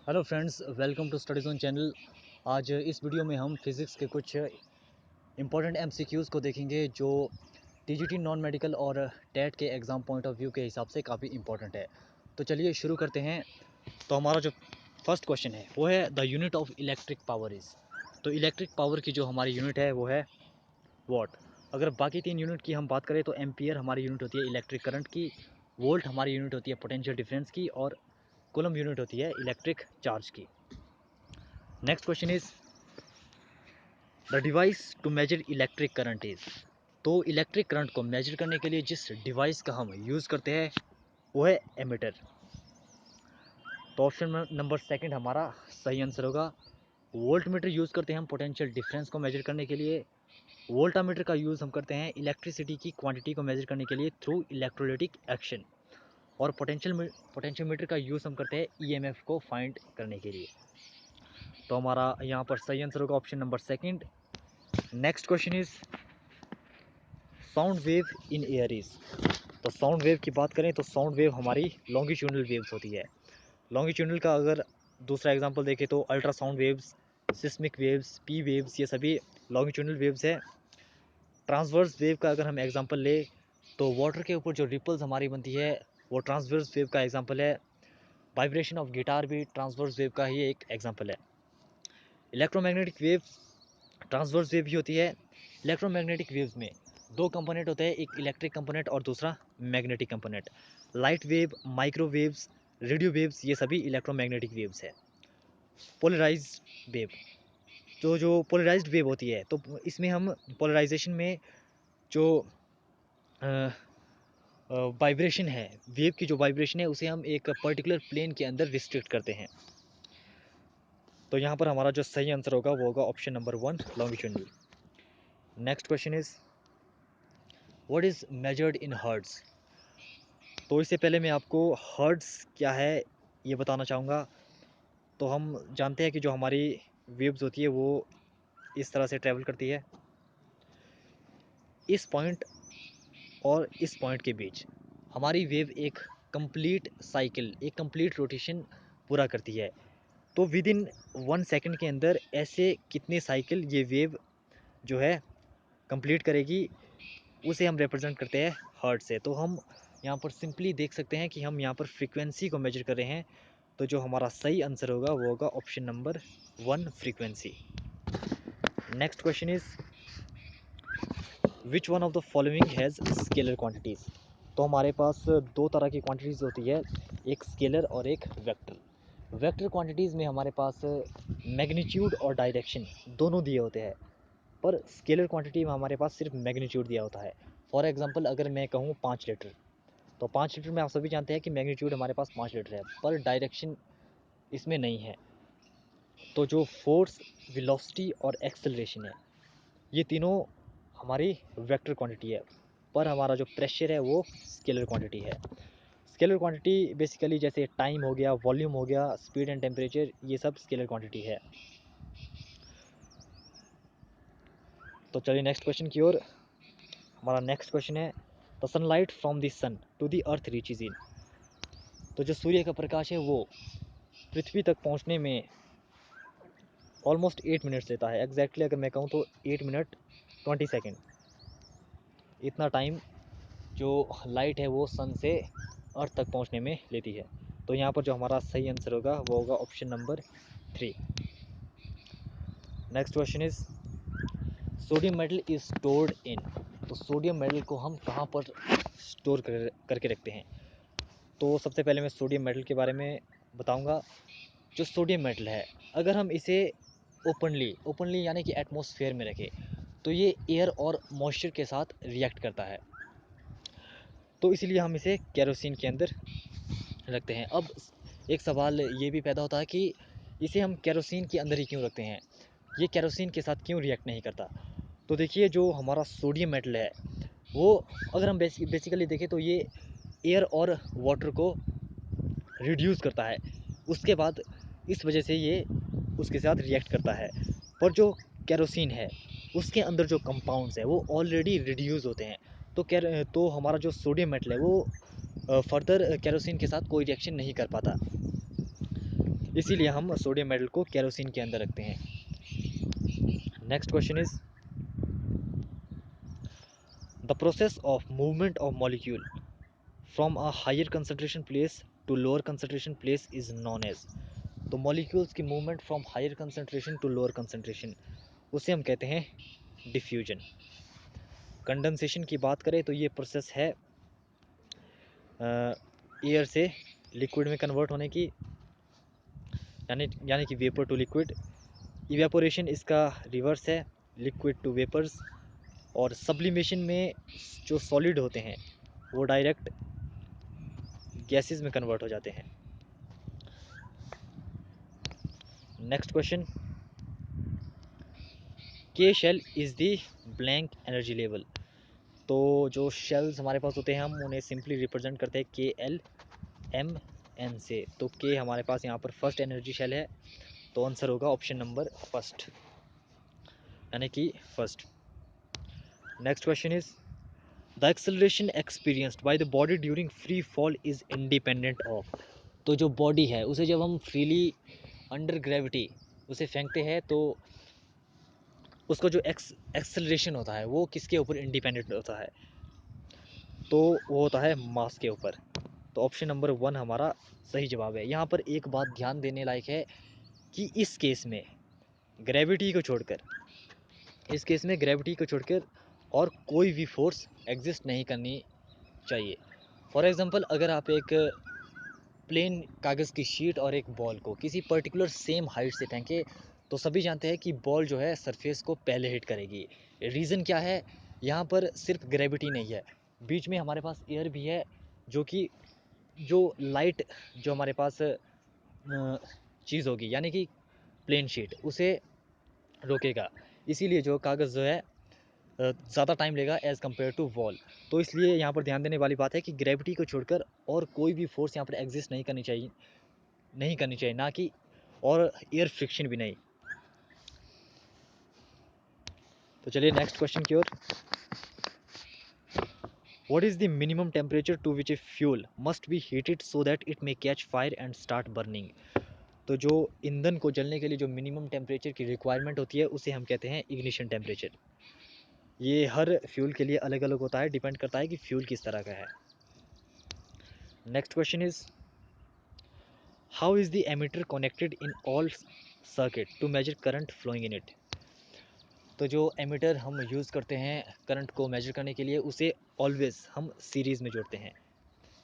Hello friends, welcome to study zone channel. आज इस video में हम फिज़िक्स के कुछ इंपॉर्टेंट एमसीक्यूज़ को देखेंगे जो टीजीटी नॉन मेडिकल और टेट के एग्ज़ाम पॉइंट ऑफ व्यू के हिसाब से काफ़ी इंपॉर्टेंट है। तो चलिए शुरू करते हैं। तो हमारा जो फर्स्ट क्वेश्चन है वो है the unit of electric power is. तो इलेक्ट्रिक पावर की जो हमारी यूनिट है वो है वॉट। अगर बाकी तीन यूनिट की हम बात करें तो एम्पियर हमारी यूनिट होती है इलेक्ट्रिक करंट की, वोल्ट हमारी यूनिट होती है पोटेंशियल डिफरेंस की, और कूलम यूनिट होती है इलेक्ट्रिक चार्ज की। Next question is the device to measure electric current is. तो इलेक्ट्रिक करंट को मेजर करने के लिए जिस डिवाइस का हम यूज़ करते हैं वो है एमीटर। तो ऑप्शन नंबर सेकंड हमारा सही आंसर होगा। वोल्ट मीटर यूज़ करते हैं हम पोटेंशियल डिफरेंस को मेजर करने के लिए। वोल्टामीटर का यूज़ हम करते हैं इलेक्ट्रिसिटी की क्वांटिटी को मेजर करने के लिए थ्रू इलेक्ट्रोलाइटिक एक्शन। और पोटेंशियल मीटर का यूज़ हम करते हैं ईएमएफ को फाइंड करने के लिए। तो हमारा यहाँ पर सही आंसर होगा option number second. Next question is sound wave in air is. तो साउंड वेव की बात करें तो साउंड वेव हमारी लॉन्गिट्यूडनल वेव्स होती है। लॉन्गिट्यूडनल का अगर दूसरा एग्जांपल देखें तो ultrasound waves, seismic waves, P waves, ये सभी लॉन्गिट्यूडनल वेव्स है। ट्रांसवर्स वेव का अगर हम एग्जांपल ले तो वाटर के ऊपर जो रिपल्स हमारी बनती है वो ट्रांसवर्स वेव का एग्जांपल है। वाइब्रेशन ऑफ गिटार भी ट्रांसवर्स वेव का ही एक एग्जांपल है। इलेक्ट्रोमैग्नेटिक वेव ट्रांसवर्स वेव भी होती है। इलेक्ट्रोमैग्नेटिक वेव्स में दो कंपोनेंट होते हैं, एक इलेक्ट्रिक कंपोनेंट और दूसरा magnetic component. Light wave, microwaves, radio waves, ये सभी इलेक्ट्रोमैग्नेटिक वेव्स है। पोलराइज्ड वेव, तो जो पोलराइज्ड वेव होती है तो इसमें हम पोलराइजेशन में जो वाइब्रेशन है, वेव की जो वाइब्रेशन है उसे हम एक पर्टिकुलर प्लेन के अंदर रिस्ट्रिक्ट करते हैं। तो यहाँ पर हमारा जो सही आंसर होगा वो होगा option number one, longitudinal. Next question is what is measured in hertz. तो इससे पहले मैं आपको हर्ट्ज क्या है ये बताना चाहूँगा। तो हम जानते हैं कि जो हमारी वेव्स होती है वो इस तरह से ट्रैवल करती है। इस पॉइंट और इस पॉइंट के बीच हमारी वेव एक कंप्लीट साइकिल, एक कंप्लीट रोटेशन पूरा करती है। तो विद इन 1 सेकंड के अंदर ऐसे कितने साइकिल ये वेव जो है कंप्लीट करेगी, उसे हम रिप्रेजेंट करते हैं हर्ट्ज से। तो हम यहाँ पर सिंपली देख सकते हैं कि हम यहाँ पर फ्रीक्वेंसी को मेजर कर रहे हैं। तो जो हमारा सही आंसर होगा वो होगा option number one, frequency. Next question is which one of the following has scalar quantities. तो हमारे पास दो तरह की क्वांटिटीज़ होती है, एक स्केलर और एक वेक्टर। वेक्टर क्वांटिटीज़ में हमारे पास मैग्नीट्यूड और डायरेक्शन दोनों दिए होते हैं, पर स्केलर क्वांटिटी में हमारे पास सिर्फ मैग्नीट्यूड दिया होता है। फॉर एग्जांपल अगर मैं कहूँ 5 लीटर, तो 5 लीटर में आप सभी जानते हैं कि मैग्नीट्यूड हमारे पास 5 लीटर है, पर डायरेक्शन इसमें नहीं है। तो जो फोर्स, वेलोसिटी और एक्सेलरेशन है ये तीनों हमारी वेक्टर क्वांटिटी है, पर हमारा जो प्रेशर है वो स्केलर क्वांटिटी है। स्केलर क्वांटिटी बेसिकली जैसे टाइम हो गया, वॉल्यूम हो गया, स्पीड एंड टेम्परेचर, ये सब स्केलर क्वांटिटी है। तो चलिए नेक्स्ट क्वेश्चन की ओर। हमारा नेक्स्ट क्वेश्चन है the sunlight from the sun to the earth reaches in. तो जो सूर्य का प्रकाश है वो पृथ्वी तक पहुंचने में ऑलमोस्ट 8 मिनट्स लेता है। एग्जैक्टली अगर मैं कहूँ तो 8 मिनट 20 सेकेंड, इतना टाइम जो लाइट है वो सन से अर्थ तक पहुंचने में लेती है। तो यहाँ पर जो हमारा सही आंसर होगा वो होगा option number 3। Next question is sodium metal is stored in. तो सोडियम मेटल को हम कहाँ पर स्टोर करके रखते हैं। तो सबसे पहले मैं सोडियम मेटल के बारे में बताऊंगा। जो सोडियम मेटल है अगर हम इसे ओपनली यानी कि एटमॉस्फेयर में रखें तो ये एयर और मॉइस्चर के साथ रिएक्ट करता है, तो इसीलिए हम इसे केरोसिन के अंदर रखते हैं। अब एक सवाल ये भी पैदा होता है कि इसे हम केरोसिन के अंदर ही क्यों रखते हैं, ये केरोसिन के साथ क्यों रिएक्ट नहीं करता। तो देखिए जो हमारा सोडियम मेटल है वो अगर हम बेसिकली देखें तो ये एयर और वाटर को रिड्यूस करता है, उसके बाद इस वजह से ये उसके साथ रिएक्ट करता है। पर जो केरोसिन है उसके अंदर जो कंपाउंड्स है वो ऑलरेडी रिड्यूस होते हैं। तो हमारा जो सोडियम मेटल है वो फर्दर केरोसिन के साथ कोई रिएक्शन नहीं कर पाता। इसीलिए हम सोडियम मेटल को केरोसिन के अंदर रखते हैं। Next question is the process of movement of molecule from a higher concentration place to lower concentration place is known as. तो मॉलिक्यूल्स की movement from higher concentration to lower concentration, उसे हम कहते हैं डिफ्यूजन। कंडेंसेशन की बात करें तो ये प्रोसेस है एयर से लिक्विड में कन्वर्ट होने की, यानी कि वेपर टू लिक्विड। इवेपोरेशन इसका रिवर्स है, लिक्विड टू वेपर्स। और सब्लिमेशन में जो सॉलिड होते हैं वो डायरेक्ट गैसेस में कन्वर्ट हो जाते हैं। Next question, K shell is the blank energy level. तो जो शेल्स हमारे पास होते हैं हम उन्हें सिंपली रिप्रेजेंट करते हैं KLMN से। तो के हमारे पास यहाँ पर फर्स्ट एनर्जी शेल है, तो आंसर होगा ऑप्शन नंबर फर्स्ट, यानी कि first. Next question is the acceleration experienced by the body during free fall is independent of. तो जो बॉडी है उसे जब हम फ्रीली अंडर ग्रेविटी उसे फेंकते हैं तो उसका जो एक्सेलरेशन होता है वो किसके ऊपर इंडिपेंडेंट होता है, तो वो होता है मास के ऊपर। तो ऑप्शन नंबर 1 हमारा सही जवाब है। यहाँ पर एक बात ध्यान देने लायक है कि इस केस में ग्रेविटी को छोड़कर, और कोई भी फोर्स एग्जिस्ट नहीं करनी चाहिए। फॉर एग्जांपल अगर आप एक प्लेन कागज़ की शीट और एक बॉल को किसी पर्टिकुलर सेम हाइट से फेंके तो सभी जानते हैं कि बॉल जो है सरफेस को पहले हिट करेगी। रीज़न क्या है, यहाँ पर सिर्फ ग्रेविटी नहीं है, बीच में हमारे पास एयर भी है जो कि जो लाइट जो हमारे पास चीज़ होगी यानी कि प्लेन शीट उसे रोकेगा। इसीलिए जो कागज़ जो है ज़्यादा टाइम लेगा एज़ कम्पेयर टू वॉल। तो इसलिए यहाँ पर ध्यान देने वाली बात है कि ग्रेविटी को छोड़कर और कोई भी फोर्स यहाँ पर एग्जिस्ट नहीं करनी चाहिए, ना कि और एयर फ्रिक्शन भी नहीं। तो चलिए नेक्स्ट क्वेश्चन की ओर। What is the minimum temperature to which a fuel must be heated so that it may catch fire and start burning. तो जो ईंधन को जलने के लिए जो मिनिमम टेम्परेचर की रिक्वायरमेंट होती है उसे हम कहते हैं इग्निशन टेम्परेचर। ये हर फ्यूल के लिए अलग अलग होता है, डिपेंड करता है कि फ्यूल किस तरह का है। Next question is how is the ammeter connected in all circuit to measure current flowing in it. तो जो एमीटर हम यूज़ करते हैं करंट को मेजर करने के लिए उसे ऑलवेज़ हम सीरीज़ में जोड़ते हैं।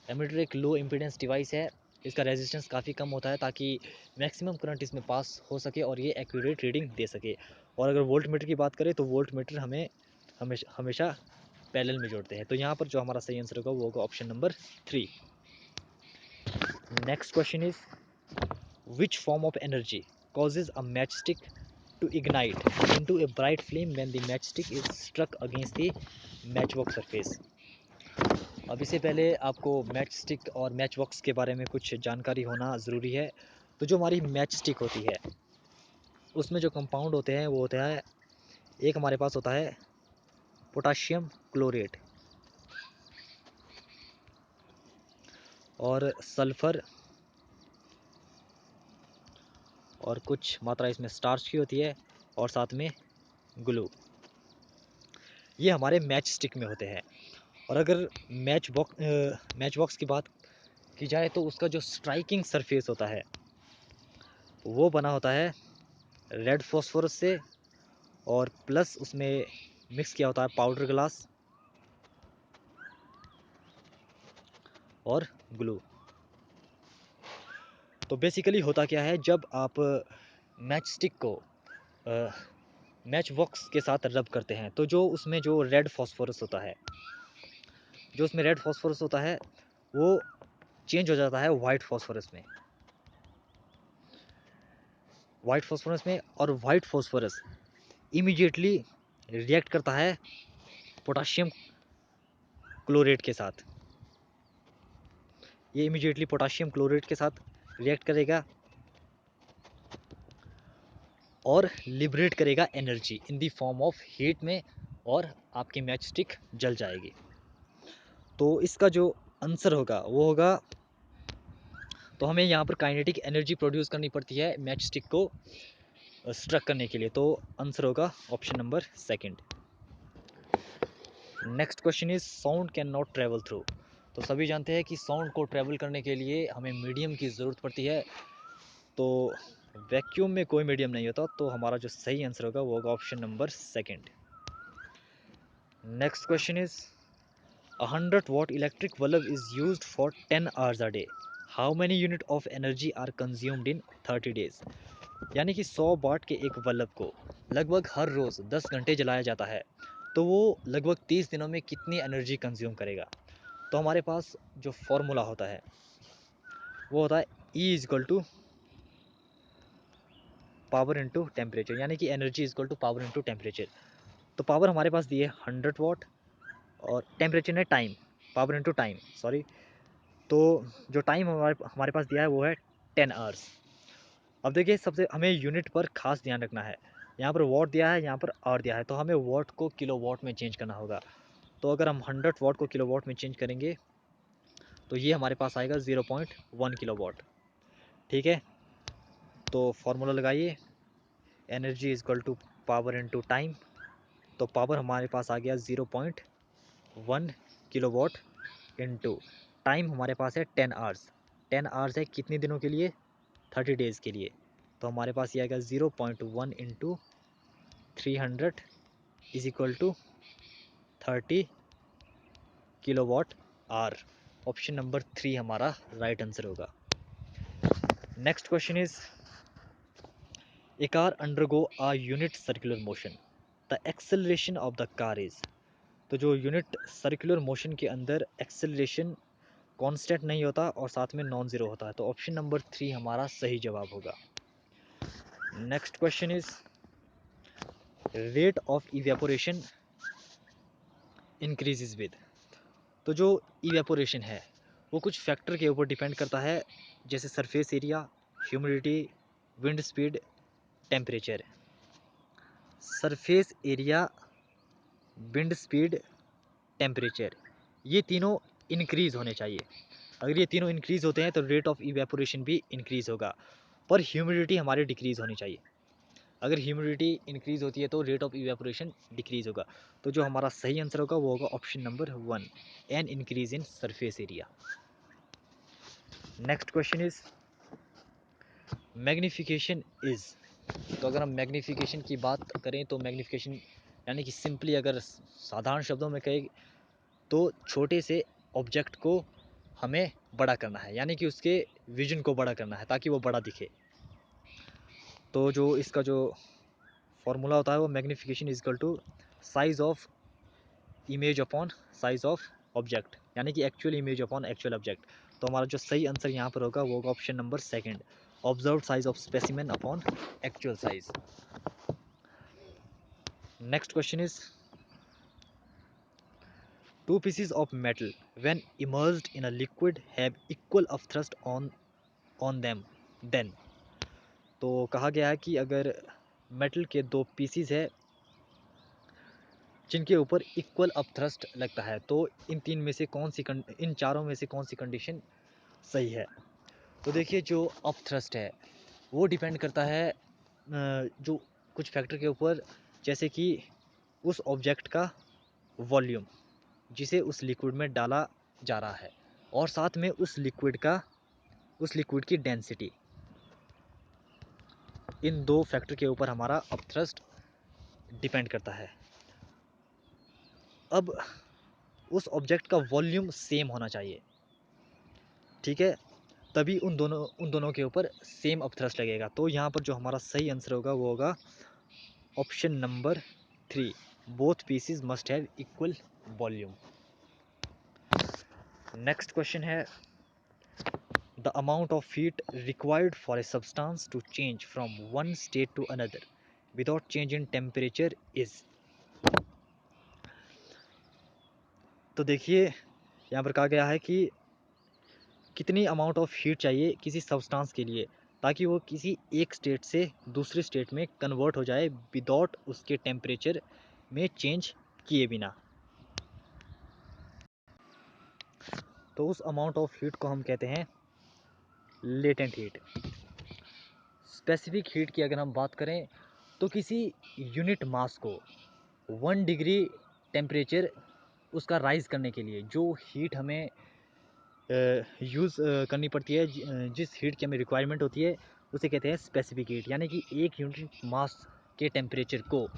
एमीटर एक लो इम्पीडेंस डिवाइस है, इसका रेजिस्टेंस काफ़ी कम होता है ताकि मैक्सिमम करंट इसमें पास हो सके और ये एक्यूरेट रीडिंग दे सके। और अगर वोल्ट मीटर की बात करें तो वोल्ट मीटर हमें हमेशा पैरेलल में जोड़ते हैं। तो यहाँ पर जो हमारा सही आंसर होगा वो होगा option number 3। Next question is which form of energy causes a matchstick to ignite into a bright flame when the matchstick is struck against the matchbox surface। अब इससे पहले आपको मैच स्टिक और मैच बॉक्स के बारे में कुछ जानकारी होना ज़रूरी है। तो जो हमारी मैच स्टिक होती है उसमें जो कंपाउंड होते हैं वो होता है, एक हमारे पास होता है पोटाशियम क्लोरेट और सल्फ़र और कुछ मात्रा इसमें स्टार्च की होती है और साथ में ग्लू। ये हमारे मैच स्टिक में होते हैं। और अगर मैच बॉक्स की बात की जाए तो उसका जो स्ट्राइकिंग सरफेस होता है वो बना होता है रेड फॉस्फोरस से और प्लस उसमें मिक्स किया होता है पाउडर ग्लास और ग्लू। तो बेसिकली होता क्या है, जब आप मैच स्टिक को मैच बॉक्स के साथ रब करते हैं तो जो उसमें जो रेड फॉस्फोरस होता है वो चेंज हो जाता है वाइट फॉस्फोरस में। और वाइट फॉस्फोरस इमीडिएटली रिएक्ट करता है पोटाशियम क्लोरेट के साथ। ये इमीडिएटली पोटाशियम क्लोरेट के साथ रिएक्ट करेगा और लिबरेट करेगा energy in the form of heat में और आपकी मैच स्टिक जल जाएगी। तो इसका जो आंसर होगा वो होगा तो हमें यहाँ पर काइनेटिक एनर्जी प्रोड्यूस करनी पड़ती है मैच स्टिक को स्ट्रक करने के लिए। तो आंसर होगा option number second. Next question is sound can not travel through. तो सभी जानते हैं कि साउंड को ट्रेवल करने के लिए हमें मीडियम की ज़रूरत पड़ती है। तो वैक्यूम में कोई मीडियम नहीं होता, तो हमारा जो सही आंसर होगा वो होगा option number second. Next question is 100 watt electric bulb is used for 10 hours a day. How many unit of energy are consumed in 30 days? यानी कि 100 वाट के एक बल्ब को लगभग हर रोज़ 10 घंटे जलाया जाता है, तो वो लगभग 30 दिनों में कितनी एनर्जी कंज्यूम करेगा। तो हमारे पास जो फॉर्मूला होता है वो होता है E is equal to power into temperature, यानी कि energy is equal to power into temperature. तो पावर हमारे पास दी है 100 वाट और टेम्परेचर है time, power into time sorry. तो जो टाइम हमारे पास दिया है वो है 10 आवर्स। अब देखिए सबसे हमें यूनिट पर खास ध्यान रखना है, यहाँ पर वॉट दिया है, यहाँ पर आवर दिया है, तो हमें वॉट को किलो वॉट में चेंज करना होगा। तो अगर हम 100 वॉट को किलो वॉट में चेंज करेंगे तो ये हमारे पास आएगा 0.1 किलो वॉट। ठीक है, तो फॉर्मूला लगाइए, energy is equal to power into time. तो पावर हमारे पास आ गया 0.1 किलो वॉट इंटू टाइम हमारे पास है 10 आवर्स। 10 आवर्स है कितने दिनों के लिए, 30 डेज़ के लिए। तो हमारे पास ये आएगा 0.1 into 300 is equal to 30 kilowatt hour. Option number 3 हमारा राइट आंसर होगा। Next question is a car undergo a unit circular motion, the acceleration of the car is. तो जो यूनिट सर्कुलर मोशन के अंदर एक्सेलरेशन कांस्टेंट नहीं होता और साथ में नॉन ज़ीरो होता है, तो ऑप्शन नंबर 3 हमारा सही जवाब होगा। Next question is rate of evaporation increases with. तो जो इवेपोरेशन है वो कुछ फैक्टर के ऊपर डिपेंड करता है, जैसे surface area, humidity, wind speed, temperature. Surface area, wind speed, temperature, ये तीनों इंक्रीज़ होने चाहिए। अगर ये तीनों इंक्रीज़ होते हैं तो रेट ऑफ इवेपोरेशन भी इंक्रीज़ होगा, पर ह्यूमिडिटी हमारी डिक्रीज़ होनी चाहिए। अगर ह्यूमिडिटी इंक्रीज़ होती है तो रेट ऑफ इवेपोरेशन डिक्रीज़ होगा। तो जो हमारा सही आंसर होगा वो होगा option number 1, an increase in surface area. Next question is magnification is. तो अगर हम मैग्नीफिकेशन की बात करें तो मैग्नीफिकेशन यानी कि सिंपली अगर साधारण शब्दों में कहें तो छोटे से ऑब्जेक्ट को हमें बड़ा करना है, यानी कि उसके विजन को बड़ा करना है ताकि वो बड़ा दिखे। तो जो इसका जो फॉर्मूला होता है वो magnification is equal to size of image upon size of object, यानी कि actual image upon actual object. तो हमारा जो सही आंसर यहाँ पर होगा वो होगा option number second, observe size of specimen upon actual size. Next question is two pieces of metal when immersed in a liquid have equal of thrust on them then. तो कहा गया है कि अगर मेटल के दो पीसीज है जिनके ऊपर इक्वल अप थ्रस्ट लगता है, तो इन चारों में से कौन सी कंडीशन सही है। तो देखिए जो अप थ्रस्ट है वो डिपेंड करता है जो कुछ फैक्टर के ऊपर, जैसे कि उस ऑब्जेक्ट का वॉल्यूम जिसे उस लिक्विड में डाला जा रहा है, और साथ में उस लिक्विड की डेंसिटी। इन दो फैक्टर के ऊपर हमारा अप थ्रस्ट डिपेंड करता है। अब उस ऑब्जेक्ट का वॉल्यूम सेम होना चाहिए, ठीक है, तभी उन दोनों के ऊपर सेम अप थ्रस्ट लगेगा। तो यहाँ पर जो हमारा सही आंसर होगा वो होगा option number 3, both pieces must have equal volume. Next question है the amount of heat required for a substance to change from one state to another without change in temperature is. तो देखिए यहाँ पर कहा गया है कि कितनी अमाउंट ऑफ हीट चाहिए किसी सब्सटेंस के लिए ताकि वो किसी एक स्टेट से दूसरे स्टेट में कन्वर्ट हो जाए विदाउट उसके टेम्परेचर में चेंज किए बिना। तो उस अमाउंट ऑफ हीट को हम कहते हैं लेटेंट हीट। स्पेसिफिक हीट की अगर हम बात करें तो किसी यूनिट मास को 1 डिग्री टेम्परेचर उसका राइज़ करने के लिए जो हीट हमें यूज़ करनी पड़ती है, जिस हीट की हमें रिक्वायरमेंट होती है, उसे कहते हैं स्पेसिफिक हीट। यानी कि एक यूनिट मास के टेम्परेचर को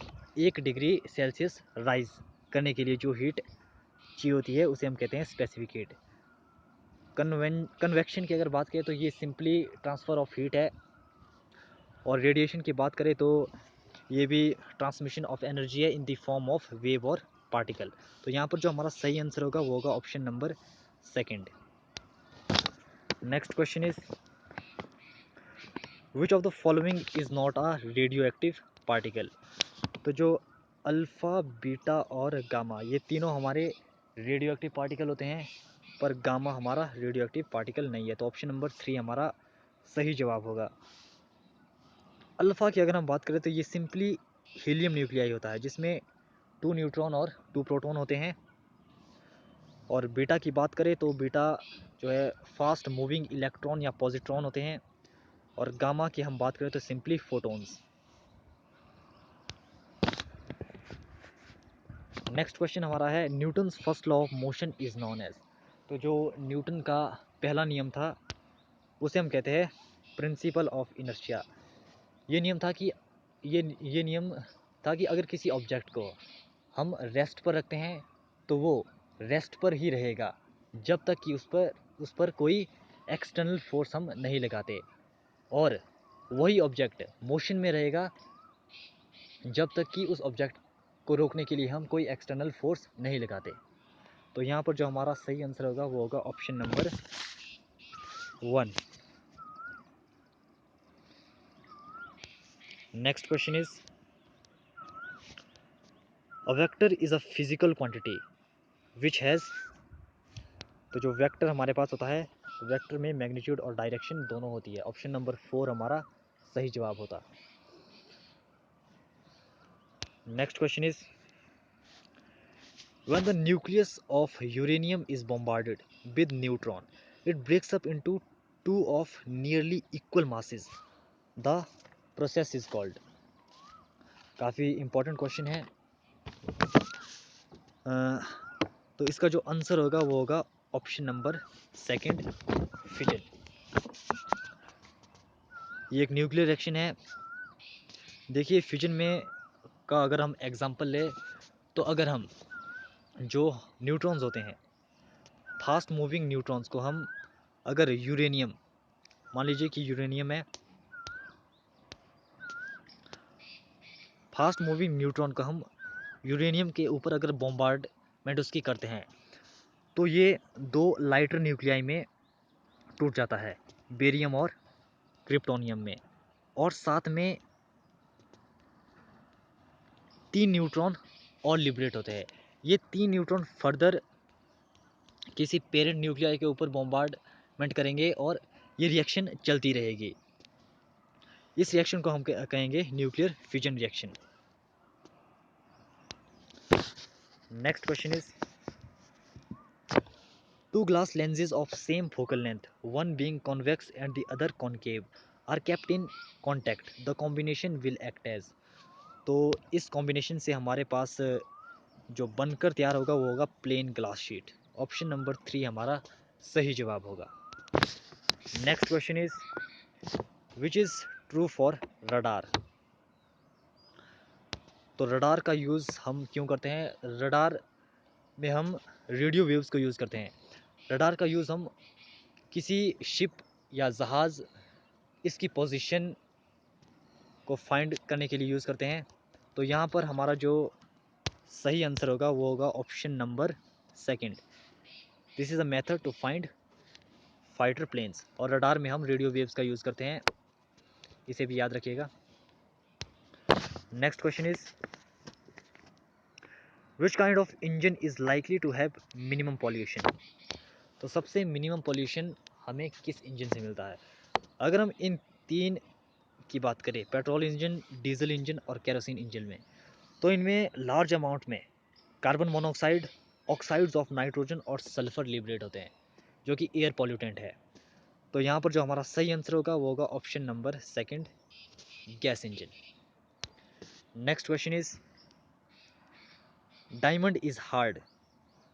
1 डिग्री सेल्सियस राइज़ करने के लिए जो हीट चाहिए होती है उसे हम कहते हैं स्पेसिफिक हीट। कन्वेक्शन की अगर बात करें तो ये सिंपली ट्रांसफ़र ऑफ हीट है, और रेडिएशन की बात करें तो ये भी ट्रांसमिशन ऑफ एनर्जी है in the form of wave और पार्टिकल। तो यहाँ पर जो हमारा सही आंसर होगा वो होगा option number second. Next question is which of the following is not a radio active particle. तो जो अल्फ़ा, बीटा और गामा ये तीनों हमारे रेडियो एक्टिव पार्टिकल होते हैं, पर गामा हमारा रेडियो एक्टिव पार्टिकल नहीं है। तो ऑप्शन नंबर 3 हमारा सही जवाब होगा। अल्फ़ा की अगर हम बात करें तो ये सिंपली हीलियम न्यूक्लियाई होता है जिसमें 2 न्यूट्रॉन और 2 प्रोटॉन होते हैं। और बीटा की बात करें तो बीटा जो है फास्ट मूविंग इलेक्ट्रॉन या पॉजिट्रॉन होते हैं। और गामा की हम बात करें तो सिंपली फोटॉन्स। नेक्स्ट क्वेश्चन हमारा है Newton's first law of motion is known as. तो जो न्यूटन का पहला नियम था उसे हम कहते हैं प्रिंसिपल ऑफ इनर्शिया। ये नियम था कि ये नियम था कि अगर किसी ऑब्जेक्ट को हम रेस्ट पर रखते हैं तो वो रेस्ट पर ही रहेगा जब तक कि उस पर कोई एक्सटर्नल फोर्स हम नहीं लगाते, और वही ऑब्जेक्ट मोशन में रहेगा जब तक कि उस ऑब्जेक्ट को रोकने के लिए हम कोई एक्सटर्नल फोर्स नहीं लगाते। तो यहाँ पर जो हमारा सही आंसर होगा वो होगा option number 1। Next question is a vector is a physical quantity which has. तो जो वेक्टर हमारे पास होता है, वेक्टर में मैग्नीट्यूड और डायरेक्शन दोनों होती है। ऑप्शन नंबर 4 हमारा सही जवाब होता। Next question is when the nucleus of uranium is bombarded with neutron it breaks up into two of nearly equal masses, the process is called। काफ़ी इम्पोर्टेंट क्वेश्चन है। तो इसका जो आंसर होगा वो होगा ऑप्शन नंबर सेकंड, फिजन। ये एक न्यूक्लियर रिएक्शन है। देखिए फिजन में का अगर हम एग्जांपल ले तो अगर हम जो न्यूट्रॉन्स होते हैं, फास्ट मूविंग न्यूट्रॉन्स को हम अगर यूरेनियम, मान लीजिए कि यूरेनियम है, फास्ट मूविंग न्यूट्रॉन को हम यूरेनियम के ऊपर अगर बॉम्बार्डमेंट उसकी करते हैं तो ये 2 लाइटर न्यूक्लियाई में टूट जाता है, बेरियम और क्रिप्टोनियम में, और साथ में 3 न्यूट्रॉन और लिबरेट होते हैं। ये 3 न्यूट्रॉन फर्दर किसी पेरेंट न्यूक्लियाई के ऊपर बॉम्बार्डमेंट करेंगे और ये रिएक्शन चलती रहेगी। इस रिएक्शन को हम कहेंगे nuclear fusion reaction. Next question is two glass lenses of same focal length, one being convex and the other concave, are kept in contact. The combination will act as। तो इस combination से हमारे पास जो बनकर तैयार होगा वो होगा plane glass sheet. Option number 3 हमारा सही जवाब होगा। Next question is which is true for radar. तो रडार का यूज़ हम क्यों करते हैं? रडार में हम रेडियो वेव्स को यूज़ करते हैं। रडार का यूज़ हम किसी शिप या जहाज़ इसकी पोजीशन को फाइंड करने के लिए यूज़ करते हैं। तो यहाँ पर हमारा जो सही आंसर होगा वो होगा option number second. This is a method to find fighter planes. और रडार में हम रेडियो वेव्स का यूज़ करते हैं, इसे भी याद रखिएगा। Next question is which kind of engine is likely to have minimum pollution. तो सबसे मिनिमम पॉल्यूशन हमें किस इंजन से मिलता है? अगर हम इन 3 की बात करें, पेट्रोल इंजन, डीजल इंजन और केरोसिन इंजन में, तो इनमें लार्ज अमाउंट में carbon monoxide, oxides of nitrogen और सल्फर लिबरेट होते हैं जो कि एयर पॉल्यूटेंट है। तो यहाँ पर जो हमारा सही आंसर होगा वो होगा option number second, gas engine. Next question is diamond is hard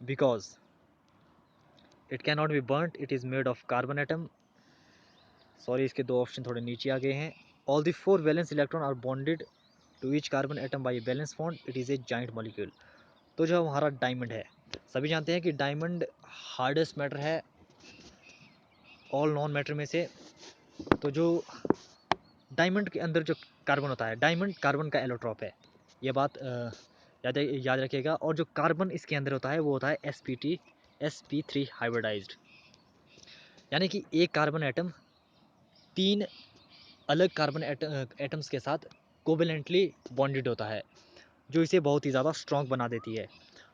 because it can not be burnt, it is made of carbon atom. Sorry, इसके दो ऑप्शन थोड़े नीचे आ गए हैं। All the 4 valence electron are bonded to each carbon atom by valence bond, it is a giant molecule. तो जो हमारा डायमंड है, सभी जानते हैं कि डायमंड हार्डेस्ट मैटर है ऑल नॉन मैटर में से। तो जो डायमंड के अंदर जो कार्बन होता है, डायमंड कार्बन का एलोट्रॉप है, ये बात याद रखिएगा। और जो कार्बन इसके अंदर होता है वो होता है sp3 हाइब्रिडाइज्ड, यानी कि एक कार्बन एटम 3 अलग कार्बन एटम्स के साथ कोवेलेंटली बॉन्डेड होता है, जो इसे बहुत ही ज़्यादा स्ट्रॉन्ग बना देती है।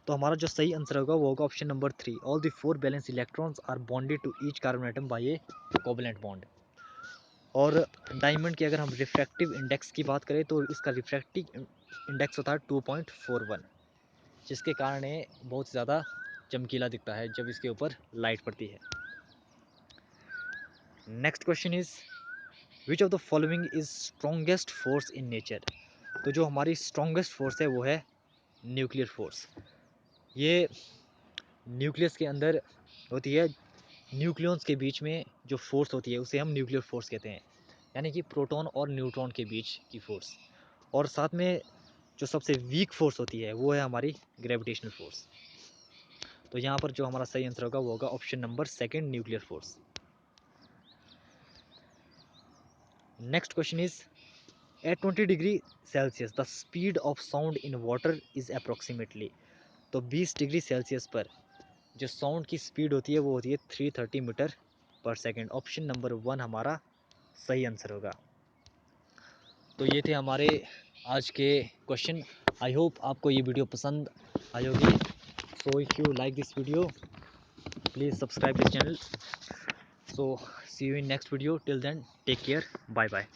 तो हमारा जो सही आंसर होगा वो होगा option number 3, all the 4 valence electrons are bonded to each carbon atom by a covalent bond. और डायमंड की अगर हम रिफ्रैक्टिव इंडेक्स की बात करें तो इसका रिफ्रैक्टिव इंडेक्स होता है 2.41, जिसके कारण ये बहुत ज़्यादा चमकीला दिखता है जब इसके ऊपर लाइट पड़ती है। Next question is which of the following is strongest force in nature. तो जो हमारी स्ट्रॉन्गेस्ट फोर्स है वो है न्यूक्लियर फोर्स। ये न्यूक्लियस के अंदर होती है, न्यूक्लियॉन्स के बीच में जो फोर्स होती है उसे हम न्यूक्लियर फोर्स कहते हैं, यानी कि प्रोटॉन और न्यूट्रॉन के बीच की फोर्स। और साथ में जो सबसे वीक फोर्स होती है वो है हमारी ग्रेविटेशनल फोर्स। तो यहाँ पर जो हमारा सही आंसर होगा वो होगा option number second, nuclear force. Next question is at 20 degree Celsius the speed of sound in water is approximately. तो 20 डिग्री सेल्सियस पर जो साउंड की स्पीड होती है वो होती है 330 मीटर पर सेकेंड। ऑप्शन नंबर 1 हमारा सही आंसर होगा। तो ये थे हमारे आज के क्वेश्चन। आई होप आपको ये वीडियो पसंद आई होगी। So if you like this video please subscribe this channel. So see you in next video, till then take care, bye bye.